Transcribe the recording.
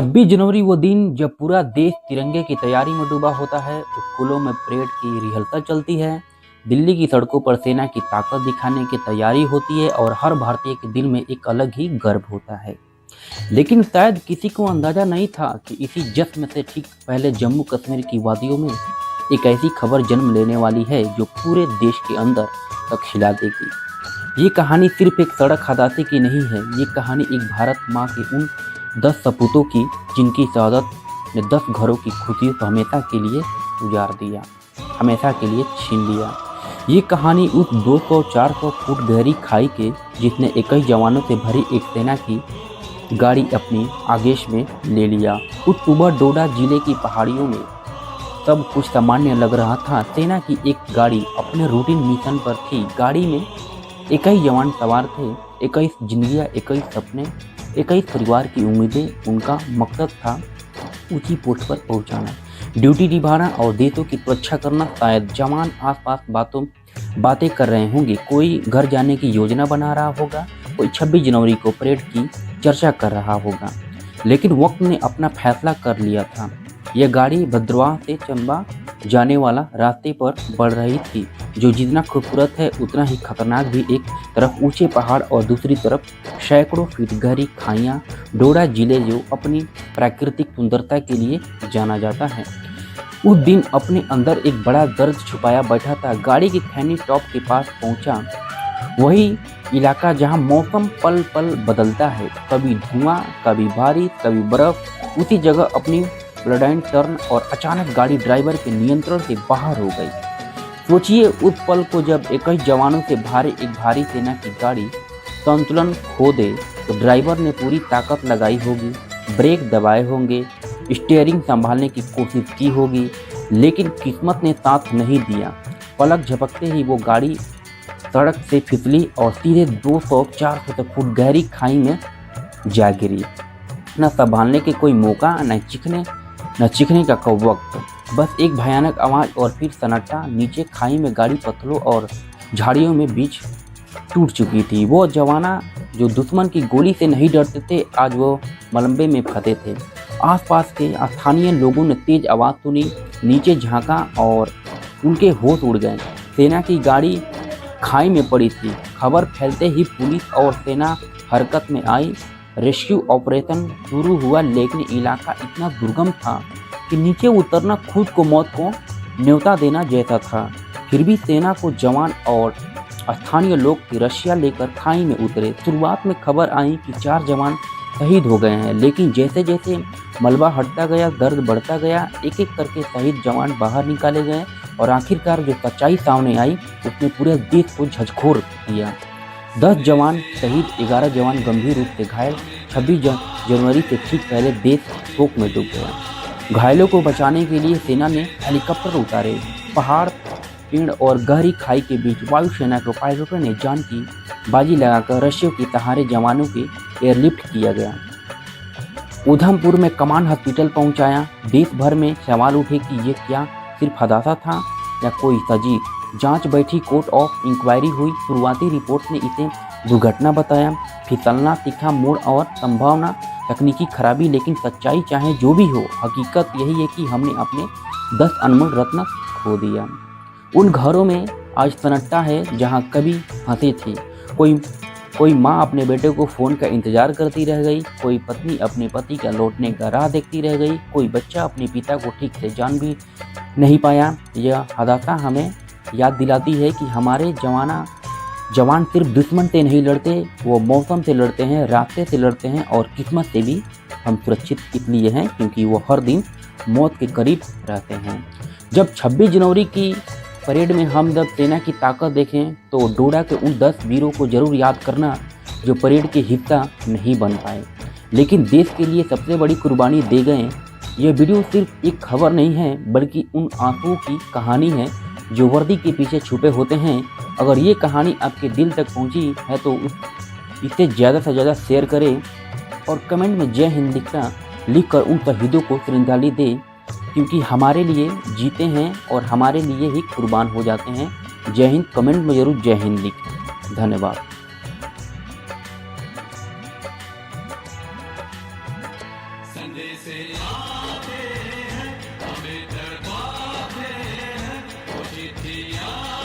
26 जनवरी वो दिन जब पूरा देश तिरंगे की तैयारी में डूबा होता है। स्कूलों में परेड की रिहर्सल चलती है, दिल्ली की सड़कों पर सेना की ताकत दिखाने की तैयारी होती है और हर भारतीय के दिल में एक अलग ही गर्व होता है। लेकिन शायद किसी को अंदाजा नहीं था कि इसी जश्न से ठीक पहले जम्मू कश्मीर की वादियों में एक ऐसी खबर जन्म लेने वाली है जो पूरे देश के अंदर तक हिला देगी। ये कहानी सिर्फ एक सड़क हादसे की नहीं है, ये कहानी एक भारत माँ के उन 10 सपूतों की जिनकी शहादत ने 10 घरों की खुशियों को हमेशा के लिए उजाड़ दिया, हमेशा के लिए छीन लिया। ये कहानी उस 200-400 फुट गहरी खाई के जिसने 21 जवानों से भरी एक सेना की गाड़ी अपनी आगेश में ले लिया। उस सुबह डोडा जिले की पहाड़ियों में सब कुछ सामान्य लग रहा था। सेना की एक गाड़ी अपने रूटीन मिशन पर थी। गाड़ी में 21 जवान सवार थे, 21 जिंदगियाँ, 21 सपने, 21 परिवार की उम्मीदें। उनका मकसद था ऊंची पोस्ट पर पहुंचाना, ड्यूटी निभाना और देशों की सुरक्षा करना। शायद जवान आसपास बातें कर रहे होंगे, कोई घर जाने की योजना बना रहा होगा, कोई 26 जनवरी को परेड की चर्चा कर रहा होगा। लेकिन वक्त ने अपना फैसला कर लिया था। यह गाड़ी भद्रवाह से चंबा जाने वाला रास्ते पर बढ़ रही थी, जो जितना खूबसूरत है उतना ही खतरनाक भी। एक तरफ ऊंचे पहाड़ और दूसरी तरफ सैकड़ों फीट गहरी खाइयाँ। डोडा जिले जो अपनी प्राकृतिक सुंदरता के लिए जाना जाता है, उस दिन अपने अंदर एक बड़ा दर्द छुपाया बैठा था। गाड़ी की खैनी टॉप के पास पहुंचा, वही इलाका जहां मौसम पल पल बदलता है, कभी धुआं, कभी बारिश, कभी बर्फ। उसी जगह अपनी ब्लडाइन टर्न और अचानक गाड़ी ड्राइवर के नियंत्रण से बाहर हो गई। सोचिए उस पल को, जब 21 जवानों से भारी एक भारी सेना की गाड़ी संतुलन खो दे तो ड्राइवर ने पूरी ताकत लगाई होगी, ब्रेक दबाए होंगे, स्टीयरिंग संभालने की कोशिश की होगी, लेकिन किस्मत ने साथ नहीं दिया। पलक झपकते ही वो गाड़ी सड़क से फिसली और सीधे 200-400 फुट गहरी खाई में जा गिरी। न संभालने के कोई मौका, न चीखने का कोई वक्त, बस एक भयानक आवाज़ और फिर सन्नाटा। नीचे खाई में गाड़ी पत्थरों और झाड़ियों में बीच टूट चुकी थी। वो जवाना जो दुश्मन की गोली से नहीं डरते थे, आज वो मलबे में फंसे थे। आसपास के स्थानीय लोगों ने तेज आवाज़ सुनी, नीचे झांका और उनके होश उड़ गए। सेना की गाड़ी खाई में पड़ी थी। खबर फैलते ही पुलिस और सेना हरकत में आई। रेस्क्यू ऑपरेशन शुरू हुआ, लेकिन इलाका इतना दुर्गम था कि नीचे उतरना खुद को मौत को न्योता देना जैसा था। फिर भी सेना को जवान और स्थानीय लोग की रस्सियाँ लेकर खाई में उतरे। शुरुआत में खबर आई कि 4 जवान शहीद हो गए हैं, लेकिन जैसे जैसे मलबा हटता गया, दर्द बढ़ता गया। एक एक करके शहीद जवान बाहर निकाले गए और आखिरकार जो सच्चाई सामने आई उसने पूरे देश को झकझोर दिया। 10 जवान शहीद, 11 जवान गंभीर रूप से घायल। 26 जनवरी से ठीक पहले देश शोक में डूब गया। घायलों को बचाने के लिए सेना ने हेलीकॉप्टर उतारे। पहाड़, पेड़ और गहरी खाई के बीच वायुसेना के पायलटों ने जान की बाजी लगाकर रस्सियों के सहारे जवानों के एयरलिफ्ट किया गया। उधमपुर में कमांड हॉस्पिटल पहुंचाया। देश भर में सवाल उठे कि ये क्या सिर्फ हादसा था या कोई सजीव जांच बैठी। कोर्ट ऑफ इंक्वायरी हुई। शुरुआती रिपोर्ट ने इसे दुर्घटना बताया। फिसलना, तीखा मोड़ और संभावना तकनीकी खराबी, लेकिन सच्चाई चाहे जो भी हो, हकीकत यही है कि हमने अपने 10 अनमोल रत्न खो दिया। उन घरों में आज सन्नाटा है जहां कभी हंसी थी। कोई माँ अपने बेटे को फ़ोन का इंतज़ार करती रह गई, कोई पत्नी अपने पति का लौटने का राह देखती रह गई, कोई बच्चा अपने पिता को ठीक से जान भी नहीं पाया। यह हादसा हमें याद दिलाती है कि हमारे जवान सिर्फ दुश्मन से नहीं लड़ते, वो मौसम से लड़ते हैं, रास्ते से लड़ते हैं और किस्मत से भी हम सुरक्षित इसलिए हैं क्योंकि वो हर दिन मौत के करीब रहते हैं। जब 26 जनवरी की परेड में हम जब सेना की ताकत देखें तो डोडा के उन 10 वीरों को जरूर याद करना जो परेड के हिस्सा नहीं बन पाए, लेकिन देश के लिए सबसे बड़ी कुर्बानी दे गए। यह वीडियो सिर्फ एक खबर नहीं है, बल्कि उन आंसुओं की कहानी है जो वर्दी के पीछे छुपे होते हैं। अगर ये कहानी आपके दिल तक पहुंची है तो इसे ज़्यादा से ज़्यादा शेयर करें और कमेंट में जय हिंद लिख कर उन शहीदों को श्रद्धांजलि दें, क्योंकि हमारे लिए जीते हैं और हमारे लिए ही कुर्बान हो जाते हैं। जय हिंद। कमेंट में जरूर जय हिंद लिखें। धन्यवाद। से आते हैं, हमें तड़पाते हैं, वो चिट्ठियां